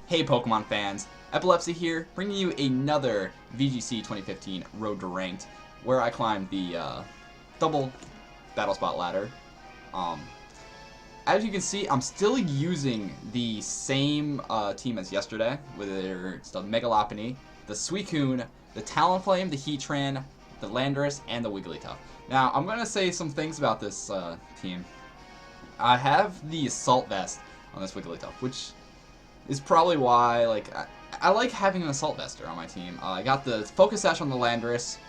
Hey Pokemon fans, Epilep Z here, bringing you another VGC 2015 Road to Ranked, where I climbed the double Battle Spot ladder. As you can see, I'm still using the same team as yesterday, with the Mega Lopunny, the Suicune, the Talonflame, the Heatran, the Landorus, and the Wigglytuff. Now, I'm going to say some things about this team. I have the Assault Vest on this Wigglytuff, which is probably why I like having an Assault Vester on my team. I got the Focus Sash on the Landorus.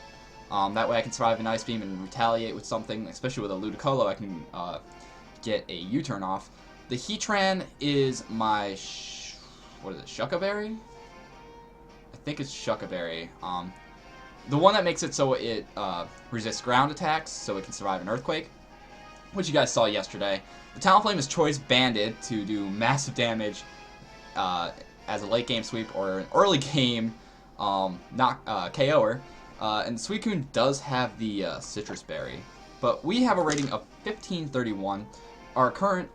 That way I can survive an Ice Beam and retaliate with something, especially with a Ludicolo. I can get a U-turn off. The Heatran is my what is it? Shuckaberry? I think it's Shuckaberry. The one that makes it so it resists ground attacks, so it can survive an Earthquake, which you guys saw yesterday. The Talonflame is Choice Banded to do massive damage as a late game sweep or an early game KO'er. And Suicune does have the Citrus Berry, but we have a rating of 1531. Our current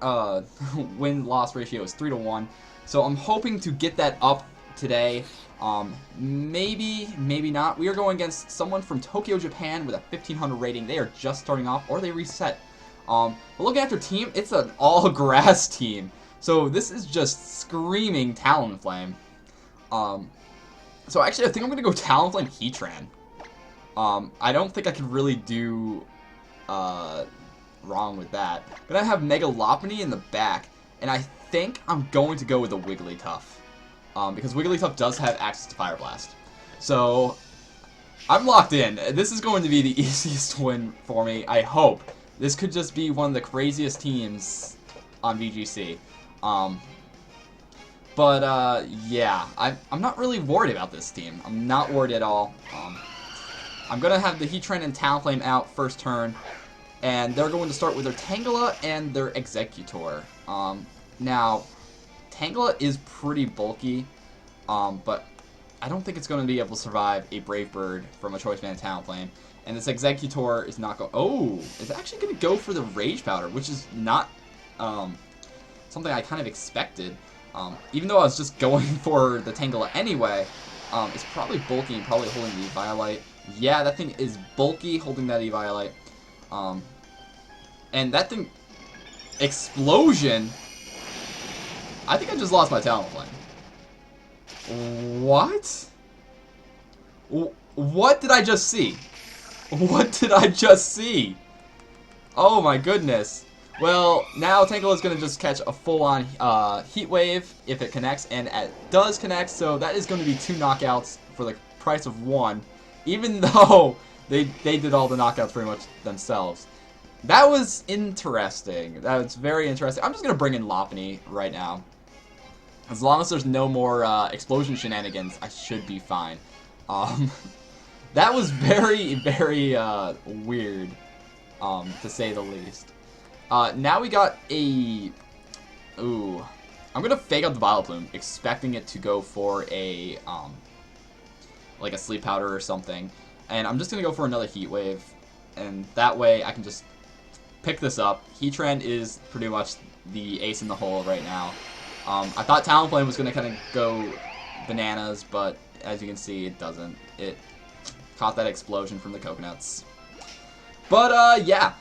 win-loss ratio is 3-1, so I'm hoping to get that up today. Maybe not. We are going against someone from Tokyo, Japan with a 1500 rating. They are just starting off, or they reset. But looking at their team, it's an all-grass team. So this is just screaming Talonflame. So actually, I think I'm going to go Talonflame Heatran. I don't think I can really do wrong with that. But I have Mega Lopunny in the back, and I think I'm going to go with the Wigglytuff. Because Wigglytuff does have access to Fire Blast. So I'm locked in. This is going to be the easiest win for me, I hope. This could just be one of the craziest teams on VGC. Yeah, I'm not really worried about this team. I'm not worried at all. I'm going to have the Heatran and Talonflame out first turn, and they're going to start with their Tangela and their Executor. Now, Tangela is pretty bulky, but I don't think it's going to be able to survive a Brave Bird from a Choice Band Talonflame. And this Executor is not going. Oh, it's actually going to go for the Rage Powder, which is not something I kind of expected. Even though I was just going for the Tangela anyway, it's probably bulky and probably holding the Eviolite. Yeah, that thing is bulky, holding that Eviolite. And that thing, Explosion. I think I just lost my Talonflame. What? What did I just see? What did I just see? Oh my goodness. Well, now Tangela is going to just catch a full-on Heat Wave if it connects, and it does connect, so that is going to be 2 knockouts for the price of 1, even though they did all the knockouts pretty much themselves. That was interesting. That was very interesting. I'm just going to bring in Lopunny right now. As long as there's no more explosion shenanigans, I should be fine. That was very, very weird, to say the least. Now we got a... Ooh. I'm going to fake out the Vileplume, expecting it to go for a, like a Sleep Powder or something. And I'm just going to go for another Heat Wave. And that way I can just pick this up. Heatran is pretty much the ace in the hole right now. I thought Talonflame was going to kind of go bananas, but as you can see, it doesn't. It caught that explosion from the coconuts. But, yeah.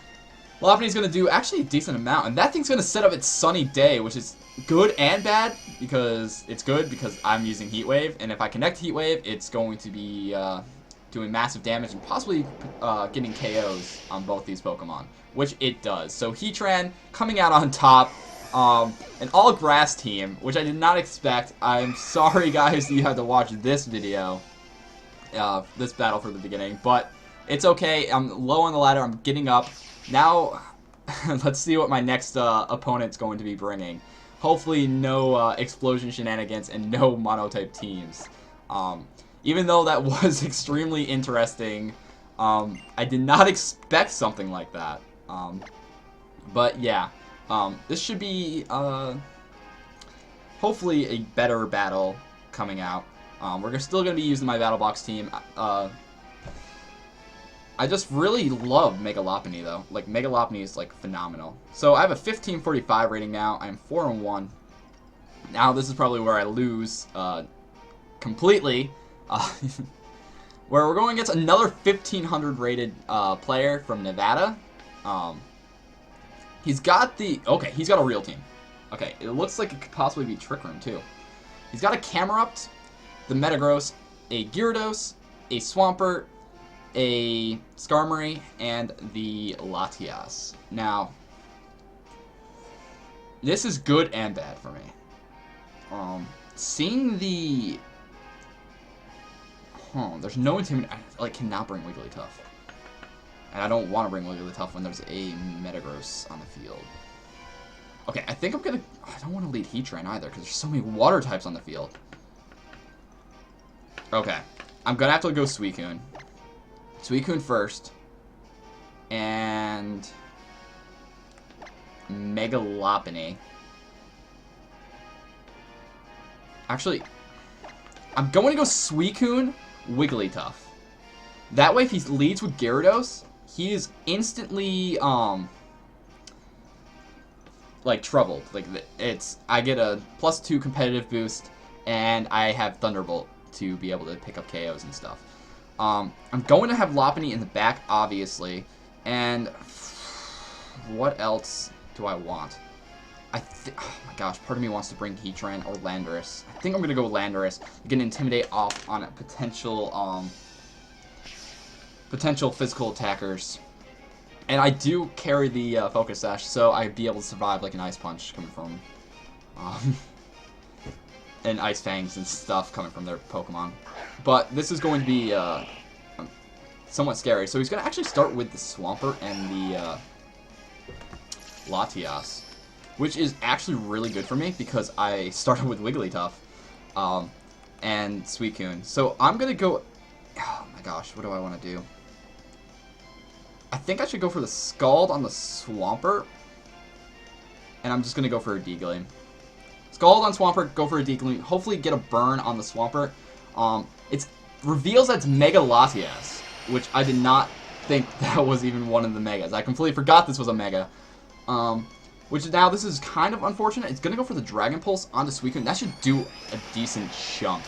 Lopunny's going to do actually a decent amount, and that thing's going to set up its Sunny Day, which is good and bad, because it's good because I'm using Heat Wave, and if I connect Heat Wave, it's going to be doing massive damage and possibly getting KOs on both these Pokemon, which it does. So Heatran coming out on top, an all-grass team, which I did not expect. I'm sorry, guys, that you had to watch this video, this battle from the beginning, but it's okay. I'm low on the ladder. I'm getting up. Now, let's see what my next opponent's going to be bringing. Hopefully no explosion shenanigans and no mono-type teams. Even though that was extremely interesting, I did not expect something like that. But yeah, this should be hopefully a better battle coming out. We're still going to be using my Battle Box team. I just really love Mega Lopunny, though. Like, Mega Lopunny is, like, phenomenal. So, I have a 1545 rating now. I'm 4-1. Now this is probably where I lose completely. Where we're going against another 1500 rated player from Nevada. He's got he's got a real team. Okay, it looks like it could possibly be Trick Room too. He's got a Camerupt, the Metagross, a Gyarados, a Swampert, a Skarmory, and the Latias. Now, this is good and bad for me. Seeing the... there's no Intimidate. I cannot bring Wigglytuff. And I don't want to bring Wigglytuff when there's a Metagross on the field. Okay, I think I'm gonna... I don't want to lead Heatran either, because there's so many water types on the field. Okay, I'm gonna have to go Suicune. Suicune first. And... Mega Lopunny. Actually, I'm going to go Suicune, Wigglytuff. That way, if he leads with Gyarados, he is instantly, like, troubled. Like, I get a +2 competitive boost, and I have Thunderbolt to be able to pick up KOs and stuff. I'm going to have Lopunny in the back, obviously, and what else do I want? Oh my gosh, part of me wants to bring Heatran or Landorus. I think I'm gonna go with Landorus. I'm gonna Intimidate off on a potential physical attackers. And I do carry the Focus Sash, so I'd be able to survive like an Ice Punch coming from and Ice Fangs and stuff coming from their Pokemon. But this is going to be somewhat scary. So he's gonna actually start with the Swampert and the Latias, which is actually really good for me because I started with Wigglytuff and Suicune. So I'm going to go... Oh my gosh, what do I want to do? I think I should go for the Scald on the Swampert. And I'm just going to go for a D-Gleam. Scald on Swampert, go for a D-Gleam. Hopefully get a burn on the Swampert. It reveals that it's Mega Latias, which I did not think that was even one of the Megas. I completely forgot this was a Mega. Which now, this is kind of unfortunate. It's going to go for the Dragon Pulse onto Suicune. That should do a decent chunk,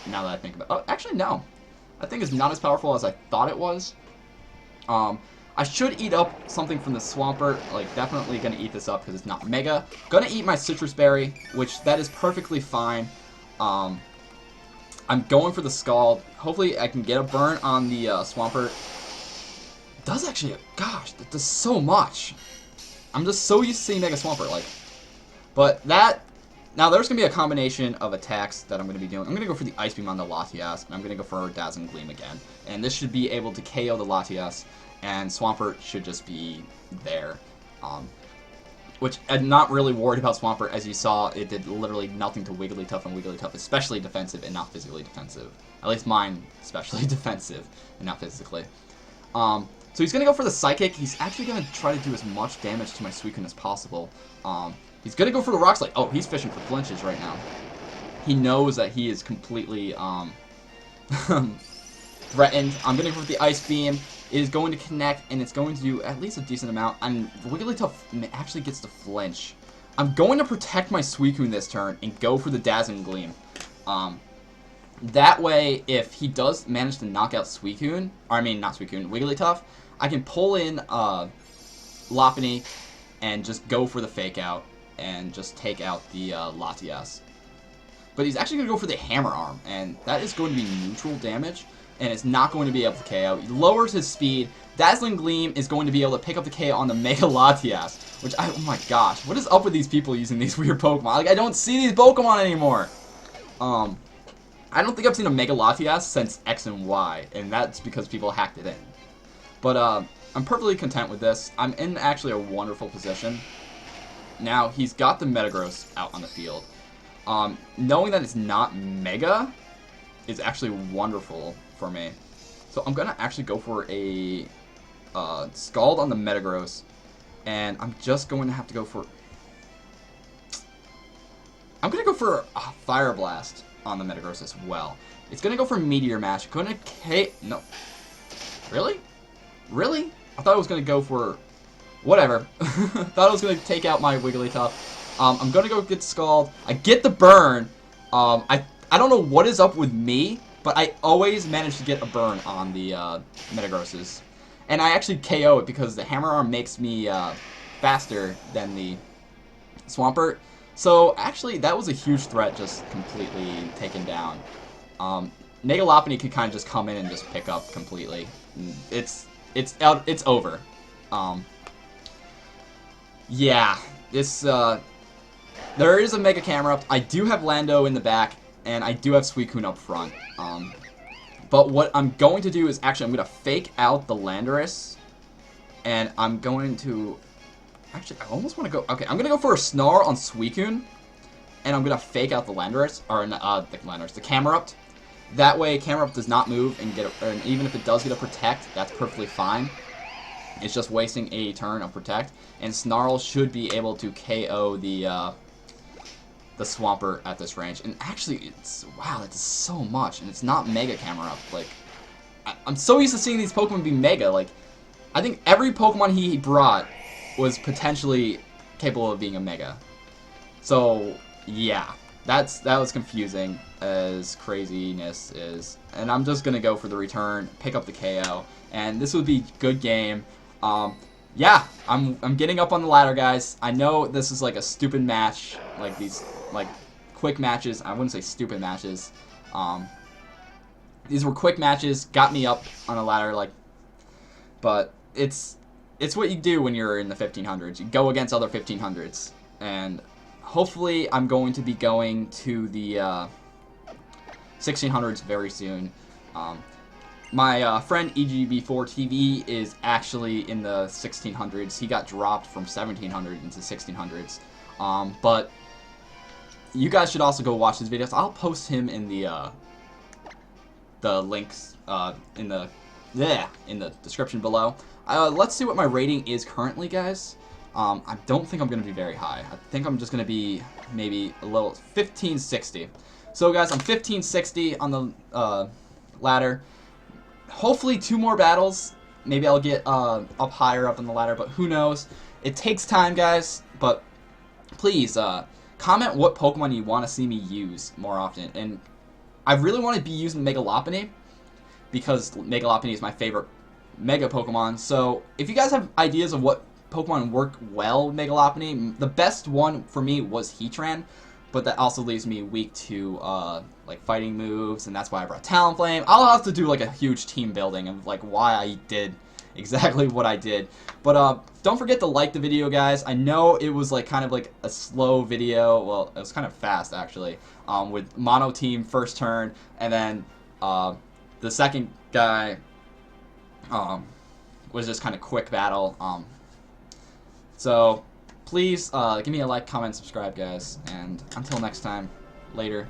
now that I think about it. Oh, actually, no. I think it's not as powerful as I thought it was. I should eat up something from the Swampert. Like, definitely going to eat this up because it's not Mega. Going to eat my Citrus Berry, which that is perfectly fine. I'm going for the Scald. Hopefully, I can get a burn on the Swampert. It does actually... Gosh, that does so much. I'm just so used to seeing Mega Swampert, like. But that... Now, there's going to be a combination of attacks that I'm going to be doing. I'm going to go for the Ice Beam on the Latias, and I'm going to go for a Dazzling Gleam again. And this should be able to KO the Latias, and Swampert should just be there. Which, I'm not really worried about Swampert. As you saw, it did literally nothing to Wigglytuff, and Wigglytuff is especially defensive and not physically defensive. At least mine, especially defensive and not physically. So he's going to go for the Psychic. He's actually going to try to do as much damage to my Suicune as possible. He's going to go for the Rock Slide. Oh, he's fishing for flinches right now. He knows that he is completely threatened. I'm going to go for the Ice Beam. It is going to connect, and it's going to do at least a decent amount. And Wigglytuff actually gets to flinch. I'm going to protect my Suicune this turn and go for the Dazzling Gleam. That way, if he does manage to knock out Suicune, or I mean, not Suicune, Wigglytuff, I can pull in Lopunny and just go for the Fake Out and just take out the Latias. But he's actually going to go for the Hammer Arm, and that is going to be neutral damage, and it's not going to be able to KO. He lowers his speed. Dazzling Gleam is going to be able to pick up the KO on the Mega Latias, which oh my gosh, what is up with these people using these weird Pokemon? Like, I don't see these Pokemon anymore. I don't think I've seen a Mega Latias since X and Y, and that's because people hacked it in. But I'm perfectly content with this. I'm in actually a wonderful position. Now, he's got the Metagross out on the field. Knowing that it's not Mega is actually wonderful for me. So I'm going to actually go for a Scald on the Metagross, and I'm just going to have to go for... I'm going to go for a Fire Blast on the Metagross as well. It's going to go for Meteor Mash. Going to No. Really? Really? I thought it was going to go for... Whatever. Thought it was going to take out my Wigglytuff. I'm gonna go get Scald. I get the burn. I don't know what is up with me, but I always manage to get a burn on the Metagrosses. And I actually KO it because the Hammer Arm makes me faster than the Swampert. So actually, that was a huge threat, just completely taken down. Mega Lopunny could kind of just come in and just pick up completely. It's over. Yeah, this there is a Mega Camerupt. I do have Lando in the back, and I do have Suicune up front. But what I'm going to do is actually I'm going to fake out the Landorus, and I'm going to... Actually, I almost want to go... Okay, I'm going to go for a Snarl on Suicune, and I'm going to fake out the Landorus, or the Camerupt. That way, Camerupt does not move, and even if it does get a Protect, that's perfectly fine. It's just wasting a turn of Protect, and Snarl should be able to KO the Swampert at this range. And actually, it's... Wow, that does so much, and it's not Mega Camerupt. Like, I'm so used to seeing these Pokemon be Mega. Like, I think every Pokemon he brought was potentially capable of being a Mega. So, yeah. That was confusing as craziness is. And I'm just going to go for the return, pick up the KO. And this would be good game. Yeah, I'm getting up on the ladder, guys. I know this is like a stupid match, like these like quick matches. I wouldn't say stupid matches. These were quick matches, got me up on a ladder, like, but it's what you do when you're in the 1500s. You go against other 1500s, and hopefully I'm going to be going to the 1600s very soon. My friend EGB4TV is actually in the 1600s. He got dropped from 1700 into 1600s. But you guys should also go watch his videos. I'll post him in the links in the description below. Let's see what my rating is currently, guys. I don't think I'm going to be very high. I think I'm just going to be maybe a little 1560. So guys, I'm 1560 on the ladder. Hopefully 2 more battles. Maybe I'll get up higher up on the ladder, but who knows. It takes time, guys, but please comment what Pokemon you want to see me use more often. And I really want to be using Mega Lopunny because Mega Lopunny is my favorite Mega Pokemon. So if you guys have ideas of what Pokemon work well with Mega Lopunny, the best one for me was Heatran. But that also leaves me weak to like fighting moves, and that's why I brought Talonflame. I'll have to do like a huge team building of like why I did exactly what I did. But don't forget to like the video, guys. I know it was like kind of like a slow video. Well, it was kind of fast actually. With mono team first turn, and then the second guy was just kind of quick battle. So please give me a like, comment, subscribe, guys, and until next time, later.